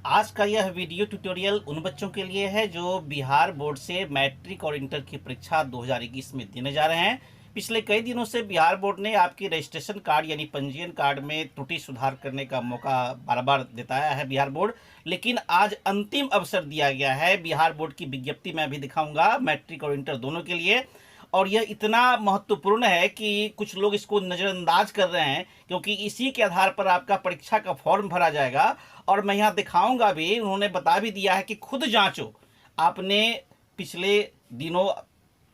आज का यह वीडियो ट्यूटोरियल उन बच्चों के लिए है जो बिहार बोर्ड से मैट्रिक और इंटर की परीक्षा 2021 में देने जा रहे हैं। पिछले कई दिनों से बिहार बोर्ड ने आपके रजिस्ट्रेशन कार्ड यानी पंजीयन कार्ड में त्रुटि सुधार करने का मौका बार बार देता है बिहार बोर्ड, लेकिन आज अंतिम अवसर दिया गया है। बिहार बोर्ड की विज्ञप्ति मैं अभी दिखाऊंगा मैट्रिक और इंटर दोनों के लिए, और यह इतना महत्वपूर्ण है कि कुछ लोग इसको नज़रअंदाज कर रहे हैं, क्योंकि इसी के आधार पर आपका परीक्षा का फॉर्म भरा जाएगा। और मैं यहाँ दिखाऊंगा भी, उन्होंने बता भी दिया है कि खुद जांचो। आपने पिछले दिनों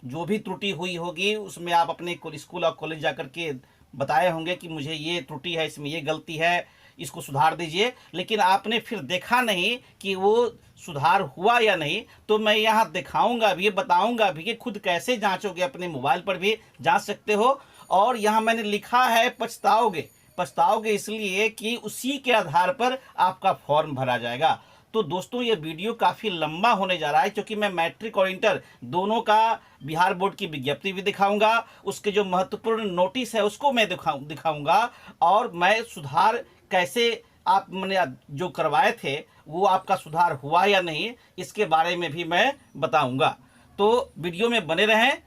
जो भी त्रुटि हुई होगी उसमें आप अपने स्कूल और कॉलेज जाकर के बताए होंगे कि मुझे ये त्रुटि है, इसमें ये गलती है, इसको सुधार दीजिए, लेकिन आपने फिर देखा नहीं कि वो सुधार हुआ या नहीं। तो मैं यहाँ दिखाऊंगा भी, बताऊंगा भी कि खुद कैसे जांचोगे। अपने मोबाइल पर भी जांच सकते हो। और यहाँ मैंने लिखा है पछताओगे। पछताओगे इसलिए कि उसी के आधार पर आपका फॉर्म भरा जाएगा। तो दोस्तों, ये वीडियो काफ़ी लंबा होने जा रहा है, क्योंकि मैं मैट्रिक और इंटर दोनों का बिहार बोर्ड की विज्ञप्ति भी दिखाऊंगा, उसके जो महत्वपूर्ण नोटिस है उसको मैं दिखाऊंगा, और मैं सुधार कैसे आप मैंने जो करवाए थे वो आपका सुधार हुआ या नहीं, इसके बारे में भी मैं बताऊंगा। तो वीडियो में बने रहें।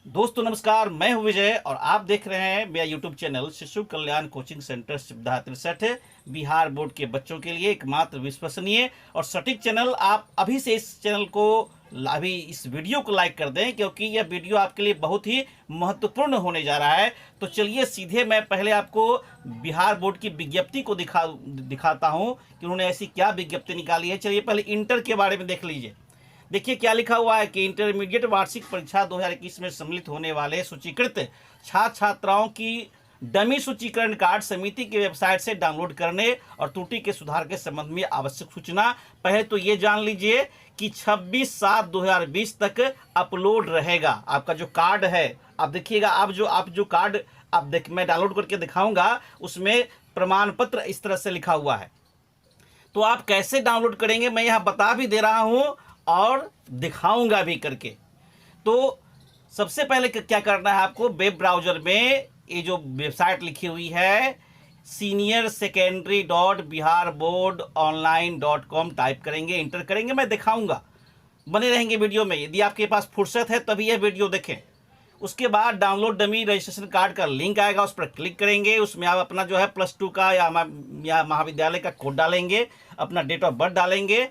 दोस्तों नमस्कार, मैं हूं विजय और आप देख रहे हैं मेरा यूट्यूब चैनल शिशु कल्याण कोचिंग सेंटर सुविधा 63, बिहार बोर्ड के बच्चों के लिए एकमात्र विश्वसनीय और सटीक चैनल। आप अभी से इस चैनल को, अभी इस वीडियो को लाइक कर दें, क्योंकि यह वीडियो आपके लिए बहुत ही महत्वपूर्ण होने जा रहा है। तो चलिए सीधे मैं पहले आपको बिहार बोर्ड की विज्ञप्ति को दिखाता हूँ कि उन्होंने ऐसी क्या विज्ञप्ति निकाली है। चलिए पहले इंटर के बारे में देख लीजिए। देखिए क्या लिखा हुआ है कि इंटरमीडिएट वार्षिक परीक्षा 2021 में सम्मिलित होने वाले सूचीकृत छात्र छात्राओं की डमी सूचीकरण कार्ड समिति की वेबसाइट से डाउनलोड करने और त्रुटि के सुधार के संबंध में आवश्यक सूचना पहले तो ये जान लीजिए कि 26/7/2020 तक अपलोड रहेगा। आपका जो कार्ड है, आप देखिएगा, आप जो कार्ड मैं डाउनलोड करके दिखाऊंगा उसमें प्रमाण पत्र इस तरह से लिखा हुआ है। तो आप कैसे डाउनलोड करेंगे मैं यहाँ बता भी दे रहा हूँ और दिखाऊंगा भी करके। तो सबसे पहले क्या करना है आपको, वेब ब्राउज़र में ये जो वेबसाइट लिखी हुई है senior secondary.biharboardonline.com टाइप करेंगे, इंटर करेंगे। मैं दिखाऊंगा, बने रहेंगे वीडियो में। यदि आपके पास फुर्सत है तभी यह वीडियो देखें। उसके बाद डाउनलोड डमी रजिस्ट्रेशन कार्ड का लिंक आएगा, उस पर क्लिक करेंगे। उसमें आप अपना जो है +2 का या महाविद्यालय का कोड डालेंगे, अपना डेट ऑफ बर्थ डालेंगे,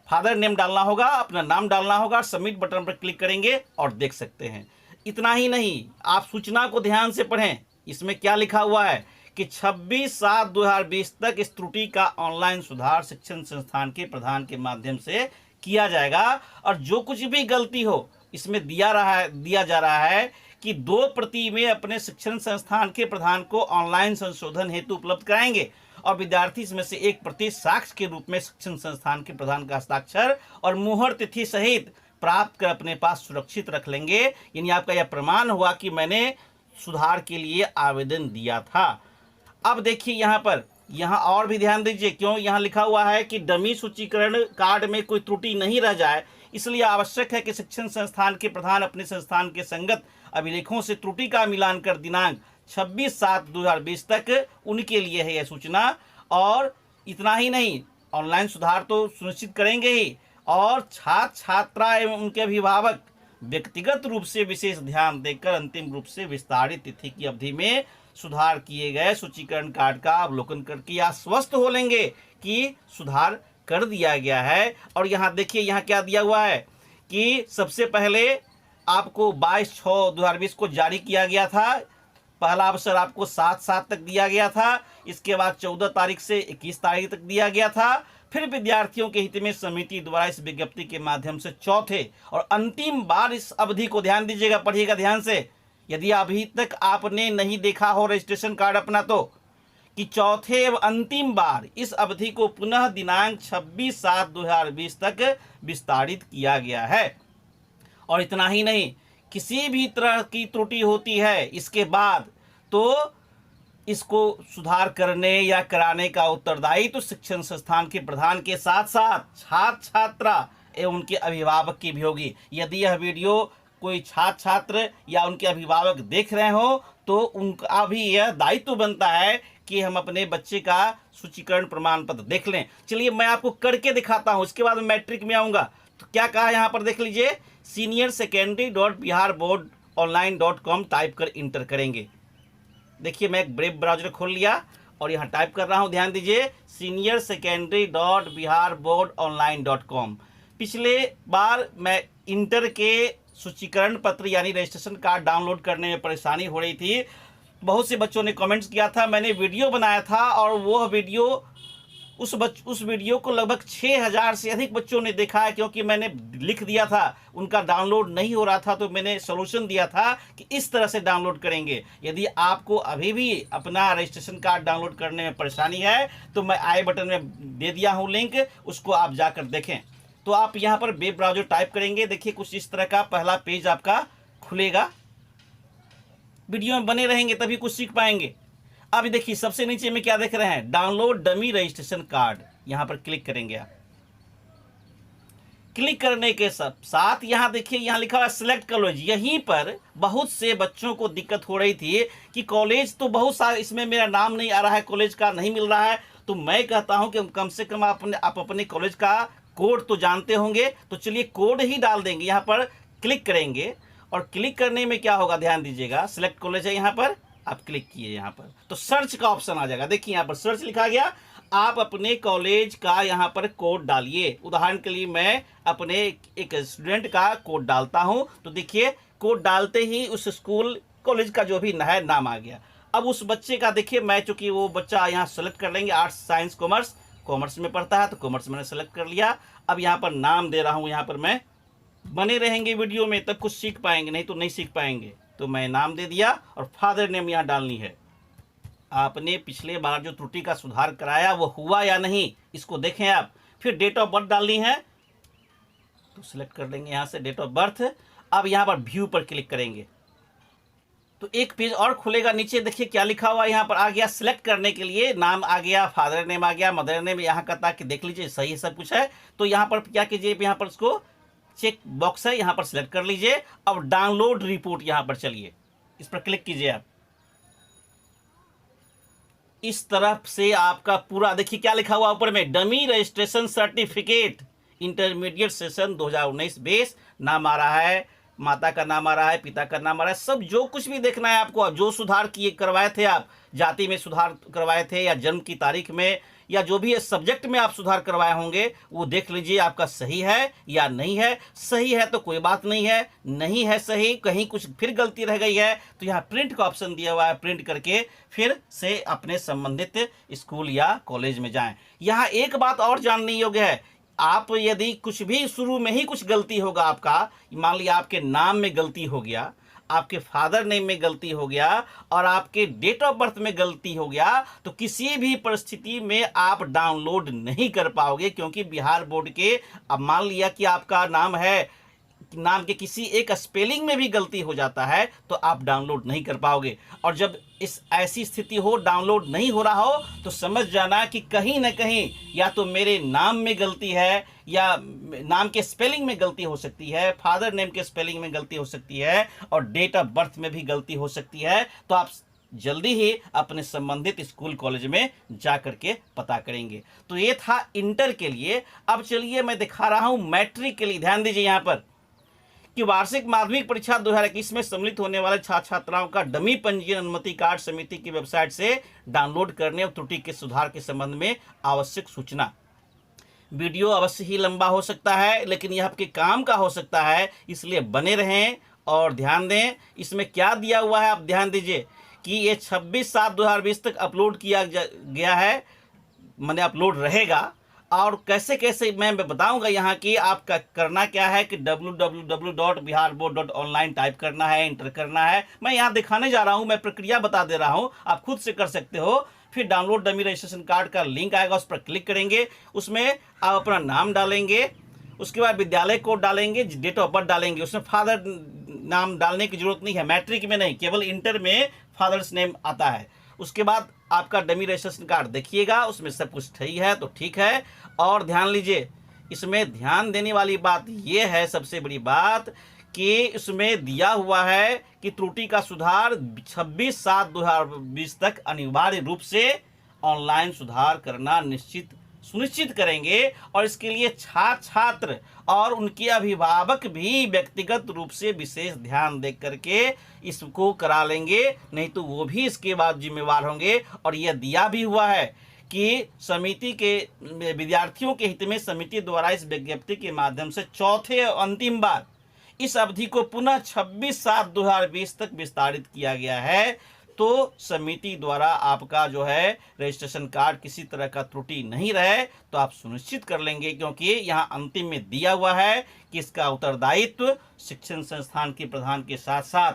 फादर नेम डालना होगा, अपना नाम डालना होगा, सबमिट बटन पर क्लिक करेंगे और देख सकते हैं। इतना ही नहीं, आप सूचना को ध्यान से पढ़ें। इसमें क्या लिखा हुआ है कि 26/7/2020 तक इस त्रुटि का ऑनलाइन सुधार शिक्षण संस्थान के प्रधान के माध्यम से किया जाएगा। और जो कुछ भी गलती हो इसमें दिया जा रहा है कि 2 प्रति में अपने शिक्षण संस्थान के प्रधान को ऑनलाइन संशोधन हेतु उपलब्ध कराएंगे, और विद्यार्थी इसमें से 1 प्रति साक्ष्य के रूप में शिक्षण संस्थान के प्रधान का हस्ताक्षर और मुहर तिथि सहित प्राप्त कर अपने पास सुरक्षित रख लेंगे। यानी आपका यह प्रमाण हुआ कि मैंने सुधार के लिए आवेदन दिया था। अब देखिए यहाँ और भी ध्यान दीजिए, क्यों यहाँ लिखा हुआ है कि डमी सूचीकरण कार्ड में कोई त्रुटि नहीं रह जाए, इसलिए आवश्यक है कि शिक्षण संस्थान के प्रधान अपने संस्थान के संगत अभिलेखों से त्रुटि का मिलान कर दिनांक 26/7/2020 तक उनके लिए है यह सूचना। और इतना ही नहीं, ऑनलाइन सुधार तो सुनिश्चित करेंगे ही, और छात्र छात्रा एवं उनके अभिभावक व्यक्तिगत रूप से विशेष ध्यान देकर अंतिम रूप से विस्तारित तिथि की अवधि में सुधार किए गए सूचीकरण कार्ड का अवलोकन करके आश्वस्त हो लेंगे कि सुधार कर दिया गया है। और यहाँ देखिए, यहाँ क्या दिया हुआ है कि सबसे पहले आपको 22/6/2020 को जारी किया गया था। पहला अवसर आपको 7/7 तक दिया गया था। इसके बाद 14 तारीख से 21 तारीख तक दिया गया था। फिर विद्यार्थियों के हित में समिति द्वारा इस विज्ञप्ति के माध्यम से चौथे और अंतिम बार इस अवधि को, ध्यान दीजिएगा, पढ़िएगा ध्यान से, यदि अभी तक आपने नहीं देखा हो रजिस्ट्रेशन कार्ड अपना, तो कि चौथे एवं अंतिम बार इस अवधि को पुनः दिनांक 26/7/2020 तक विस्तारित किया गया है। और इतना ही नहीं, किसी भी तरह की त्रुटि होती है इसके बाद, तो इसको सुधार करने या कराने का उत्तरदायी तो शिक्षण संस्थान के प्रधान के साथ साथ छात्र छात्रा एवं उनके अभिभावक की भी होगी। यदि यह वीडियो कोई छात्र छात्र या उनके अभिभावक देख रहे हो तो उनका भी यह दायित्व बनता है कि हम अपने बच्चे का सूचीकरण प्रमाण पत्र देख लें। चलिए मैं आपको करके दिखाता हूँ, उसके बाद मैट्रिक में आऊँगा। तो क्या कहा यहाँ पर देख लीजिए, seniorSecondary.biharboardonline.com टाइप कर इंटर करेंगे। देखिए मैं एक ब्रेव ब्राउजर खोल लिया और यहाँ टाइप कर रहा हूँ, ध्यान दीजिए seniorSecondary.biharboardonline.com। पिछले बार मैं इंटर के सूचीकरण पत्र यानी रजिस्ट्रेशन कार्ड डाउनलोड करने में परेशानी हो रही थी। बहुत से बच्चों ने कमेंट्स किया था, मैंने वीडियो बनाया था और वह वीडियो उस वीडियो को लगभग 6000 से अधिक बच्चों ने देखा है, क्योंकि मैंने लिख दिया था उनका डाउनलोड नहीं हो रहा था, तो मैंने सॉल्यूशन दिया था कि इस तरह से डाउनलोड करेंगे। यदि आपको अभी भी अपना रजिस्ट्रेशन कार्ड डाउनलोड करने में परेशानी है तो मैं आई बटन में दे दिया हूँ लिंक, उसको आप जाकर देखें। तो आप यहाँ पर वेब ब्राउजर टाइप करेंगे, देखिए कुछ इस तरह का पहला पेज आपका खुलेगा। वीडियो में बने रहेंगे तभी कुछ सीख पाएंगे। अब देखिए सबसे नीचे में क्या देख रहे हैं, डाउनलोड डमी रजिस्ट्रेशन कार्ड, यहां पर क्लिक करेंगे आप। क्लिक करने के साथ यहां देखिए यहां लिखा हुआ सिलेक्ट कॉलेज। यहीं पर बहुत से बच्चों को दिक्कत हो रही थी कि कॉलेज तो बहुत सारे, इसमें मेरा नाम नहीं आ रहा है, कॉलेज का नहीं मिल रहा है। तो मैं कहता हूं कि कम से कम आप अपने कॉलेज का कोड तो जानते होंगे, तो चलिए कोड ही डाल देंगे। यहाँ पर क्लिक करेंगे और क्लिक करने में क्या होगा, ध्यान दीजिएगा, सिलेक्ट कॉलेज है, यहाँ पर आप क्लिक किए, यहाँ पर तो सर्च का ऑप्शन आ जाएगा। देखिए यहाँ पर सर्च लिखा गया, आप अपने कॉलेज का यहाँ पर कोड डालिए। उदाहरण के लिए मैं अपने एक स्टूडेंट का कोड डालता हूँ, तो देखिए कोड डालते ही उस स्कूल कॉलेज का जो भी है नाम आ गया। अब उस बच्चे का देखिए, मैं चूंकि वो बच्चा यहाँ सेलेक्ट कर लेंगे, आर्ट्स साइंस कॉमर्स, कॉमर्स में पढ़ता है तो कॉमर्स मैंने सेलेक्ट कर लिया। अब यहाँ पर नाम दे रहा हूँ, यहाँ पर मैं, बने रहेंगे वीडियो में तब कुछ सीख पाएंगे, नहीं तो नहीं सीख पाएंगे। तो मैं नाम दे दिया और फादर नेम यहाँ डालनी है। आपने पिछले बार जो त्रुटि का सुधार कराया वो हुआ या नहीं, इसको देखें आप। फिर डेट ऑफ बर्थ डालनी है, तो सिलेक्ट कर लेंगे यहाँ से डेट ऑफ बर्थ। अब यहाँ पर व्यू पर क्लिक करेंगे तो एक पेज और खुलेगा। नीचे देखिए क्या लिखा हुआ यहाँ पर आ गया, सिलेक्ट करने के लिए नाम आ गया, फादर नेम आ गया, मदर नेम यहाँ का, ताकि देख लीजिए सही सब कुछ है। तो यहाँ पर क्या कीजिए, यहाँ पर इसको चेक बॉक्स है, यहाँ पर सिलेक्ट कर लीजिए। अब डाउनलोड रिपोर्ट यहाँ पर चलिए, इस पर क्लिक कीजिए आप। इस तरफ से आपका पूरा देखिए क्या लिखा हुआ ऊपर में, dummy registration certificate intermediate session 2019 base, नाम आ रहा है, माता का नाम आ रहा है, पिता का नाम आ रहा है, सब जो कुछ भी देखना है आपको, जो सुधार किए करवाए थे आप, जाति में सुधार करवाए थे या जन्म की तारीख में या जो भी सब्जेक्ट में आप सुधार करवाए होंगे, वो देख लीजिए आपका सही है या नहीं है। सही है तो कोई बात नहीं है, नहीं है सही, कहीं कुछ फिर गलती रह गई है तो यहाँ प्रिंट का ऑप्शन दिया हुआ है, प्रिंट करके फिर से अपने संबंधित स्कूल या कॉलेज में जाएं। यहाँ एक बात और जानने योग्य है, आप यदि कुछ भी शुरू में ही कुछ गलती होगा आपका, मान लिया आपके नाम में गलती हो गया, आपके फादर नेम में गलती हो गया और आपके डेट ऑफ बर्थ में गलती हो गया, तो किसी भी परिस्थिति में आप डाउनलोड नहीं कर पाओगे, क्योंकि बिहार बोर्ड के, अब मान लिया कि आपका नाम है, नाम के किसी एक स्पेलिंग में भी गलती हो जाता है तो आप डाउनलोड नहीं कर पाओगे। और जब इस ऐसी स्थिति हो, डाउनलोड नहीं हो रहा हो, तो समझ जाना कि कहीं ना कहीं या तो मेरे नाम में गलती है या नाम के स्पेलिंग में गलती हो सकती है, फादर नेम के स्पेलिंग में गलती हो सकती है और डेट ऑफ बर्थ में भी गलती हो सकती है। तो आप जल्दी ही अपने संबंधित स्कूल कॉलेज में जा करके पता करेंगे। तो ये था इंटर के लिए। अब चलिए मैं दिखा रहा हूँ मैट्रिक के लिए। ध्यान दीजिए यहाँ पर कि वार्षिक माध्यमिक परीक्षा 2021 में सम्मिलित होने वाले छात्र छात्राओं का डमी पंजीयन अनुमति कार्ड समिति की वेबसाइट से डाउनलोड करने और त्रुटि के सुधार के संबंध में आवश्यक सूचना। वीडियो अवश्य ही लंबा हो सकता है, लेकिन यह आपके काम का हो सकता है, इसलिए बने रहें और ध्यान दें। इसमें क्या दिया हुआ है आप ध्यान दीजिए कि ये 26/7/2020 तक अपलोड किया गया है, मैंने अपलोड रहेगा। और कैसे कैसे मैं बताऊंगा यहाँ की आपका करना क्या है कि www.biharboard.online टाइप करना है, इंटर करना है। मैं यहाँ दिखाने जा रहा हूँ, मैं प्रक्रिया बता दे रहा हूँ, आप खुद से कर सकते हो। फिर डाउनलोड डमी रजिस्ट्रेशन कार्ड का लिंक आएगा, उस पर क्लिक करेंगे, उसमें आप अपना नाम डालेंगे, उसके बाद विद्यालय कोड डालेंगे, डेट ऑफ बर्थ डालेंगे। उसमें फादर नाम डालने की जरूरत नहीं है, मैट्रिक में नहीं, केवल इंटर में फादर्स नेम आता है। उसके बाद आपका डमी रजिस्ट्रेशन कार्ड देखिएगा, उसमें सब कुछ सही है तो ठीक है। और ध्यान लीजिए, इसमें ध्यान देने वाली बात यह है, सबसे बड़ी बात कि इसमें दिया हुआ है कि त्रुटि का सुधार 26/7/2020 तक अनिवार्य रूप से ऑनलाइन सुधार करना सुनिश्चित करेंगे और इसके लिए छात्र और उनके अभिभावक भी व्यक्तिगत रूप से विशेष ध्यान दे करके इसको करा लेंगे, नहीं तो वो भी इसके बाद जिम्मेवार होंगे। और यह दिया भी हुआ है कि समिति के विद्यार्थियों के हित में समिति द्वारा इस विज्ञप्ति के माध्यम से चौथे और अंतिम बार इस अवधि को पुनः 26/7/2020 तक विस्तारित किया गया है। तो समिति द्वारा आपका जो है रजिस्ट्रेशन कार्ड किसी तरह का त्रुटि नहीं रहे तो आप सुनिश्चित कर लेंगे, क्योंकि यहाँ अंतिम में दिया हुआ है कि इसका उत्तरदायित्व शिक्षण संस्थान के प्रधान के साथ साथ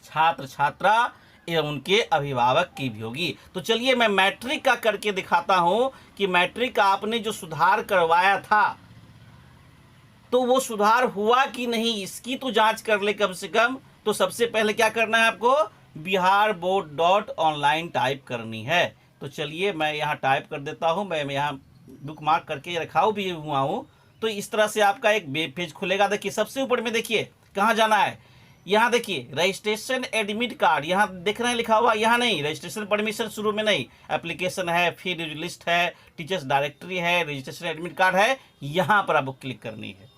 छात्र छात्रा एवं उनके अभिभावक की भी होगी। तो चलिए मैं मैट्रिक का करके दिखाता हूँ कि मैट्रिक का आपने जो सुधार करवाया था तो वो सुधार हुआ कि नहीं, इसकी तो जांच कर ले कम से कम। तो सबसे पहले क्या करना है आपको, biharboard.online टाइप करनी है। तो चलिए मैं यहाँ टाइप कर देता हूँ, मैं यहाँ बुक मार्क करके रखा भी हुआ हूँ। तो इस तरह से आपका एक वेब पेज खुलेगा। देखिए सबसे ऊपर में देखिए कहाँ जाना है, यहाँ देखिए रजिस्ट्रेशन एडमिट कार्ड, यहाँ देख रहे हैं लिखा हुआ, यहाँ नहीं, रजिस्ट्रेशन परमिशन शुरू में नहीं, एप्लीकेशन है, फिर लिस्ट है, टीचर्स डायरेक्टरी है, रजिस्ट्रेशन एडमिट कार्ड है, यहाँ पर आपको क्लिक करनी है।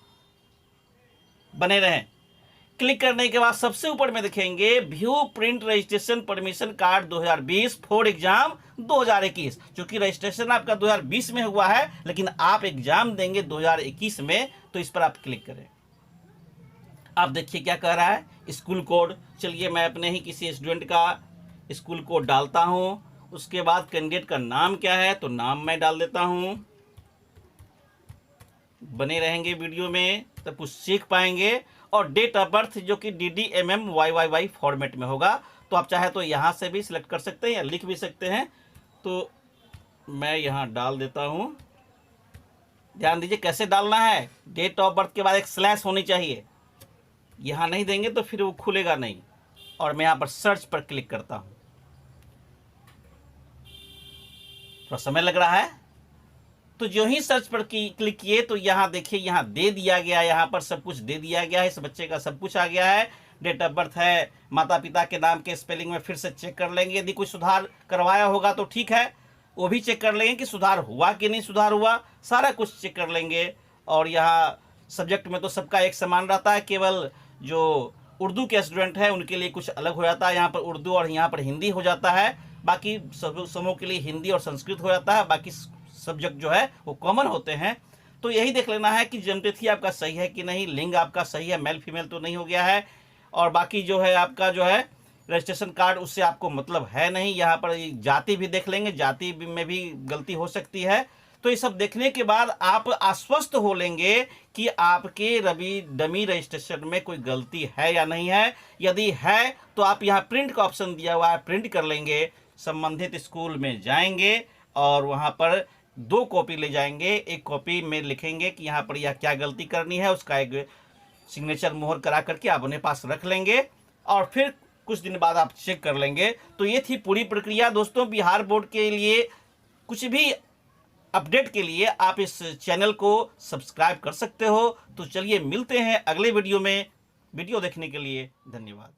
बने रहें। क्लिक करने के बाद सबसे ऊपर में देखेंगे view print registration permission card 2020 for exam 2021। चूंकि रजिस्ट्रेशन आपका 2020 में हुआ है लेकिन आप एग्जाम देंगे 2021 में, तो इस पर आप क्लिक करें। आप देखिए क्या कह रहा है, स्कूल कोड। चलिए मैं अपने ही किसी स्टूडेंट का स्कूल कोड डालता हूँ। उसके बाद कैंडिडेट का नाम क्या है, तो नाम मैं डाल देता हूँ। बने रहेंगे वीडियो में तब कुछ सीख पाएंगे। और डेट ऑफ बर्थ जो कि DDMMYYY फॉर्मेट में होगा, तो आप चाहे तो यहाँ से भी सिलेक्ट कर सकते हैं या लिख भी सकते हैं। तो मैं यहाँ डाल देता हूँ। ध्यान दीजिए कैसे डालना है, डेट ऑफ बर्थ के बाद एक स्लैश होनी चाहिए, यहाँ नहीं देंगे तो फिर वो खुलेगा नहीं। और मैं यहाँ पर सर्च पर क्लिक करता हूँ। थोड़ा समय लग रहा है, तो जो ही सर्च पर क्लिक किए तो यहाँ देखिए यहाँ दे दिया गया, यहाँ पर सब कुछ दे दिया गया है, इस बच्चे का सब कुछ आ गया है। डेट ऑफ बर्थ है, माता पिता के नाम के स्पेलिंग में फिर से चेक कर लेंगे, यदि कुछ सुधार करवाया होगा तो ठीक है, वो भी चेक कर लेंगे कि सुधार हुआ कि नहीं सुधार हुआ, सारा कुछ चेक कर लेंगे। और यहाँ सब्जेक्ट में तो सबका एक समान रहता है, केवल जो उर्दू के स्टूडेंट है उनके लिए कुछ अलग हो जाता है, यहाँ पर उर्दू और यहाँ पर हिंदी हो जाता है। बाकी समूह के लिए हिंदी और संस्कृत हो जाता है, बाकी सब्जेक्ट जो है वो कॉमन होते हैं। तो यही देख लेना है कि जन्मतिथि आपका सही है कि नहीं, लिंग आपका सही है, मेल फीमेल तो नहीं हो गया है। और बाकी जो है आपका जो है रजिस्ट्रेशन कार्ड उससे आपको मतलब है नहीं। यहाँ पर जाति भी देख लेंगे, जाति में भी गलती हो सकती है। तो ये सब देखने के बाद आप आश्वस्त हो लेंगे कि आपके डमी रजिस्ट्रेशन में कोई गलती है या नहीं है। यदि है तो आप यहाँ प्रिंट का ऑप्शन दिया हुआ है, प्रिंट कर लेंगे, संबंधित स्कूल में जाएंगे और वहाँ पर 2 कॉपी ले जाएंगे। एक कॉपी में लिखेंगे कि यहाँ पर यह क्या गलती करनी है, उसका एक सिग्नेचर मोहर करा करके आप अपने पास रख लेंगे और फिर कुछ दिन बाद आप चेक कर लेंगे। तो ये थी पूरी प्रक्रिया दोस्तों। बिहार बोर्ड के लिए कुछ भी अपडेट के लिए आप इस चैनल को सब्सक्राइब कर सकते हो। तो चलिए मिलते हैं अगले वीडियो में। वीडियो देखने के लिए धन्यवाद।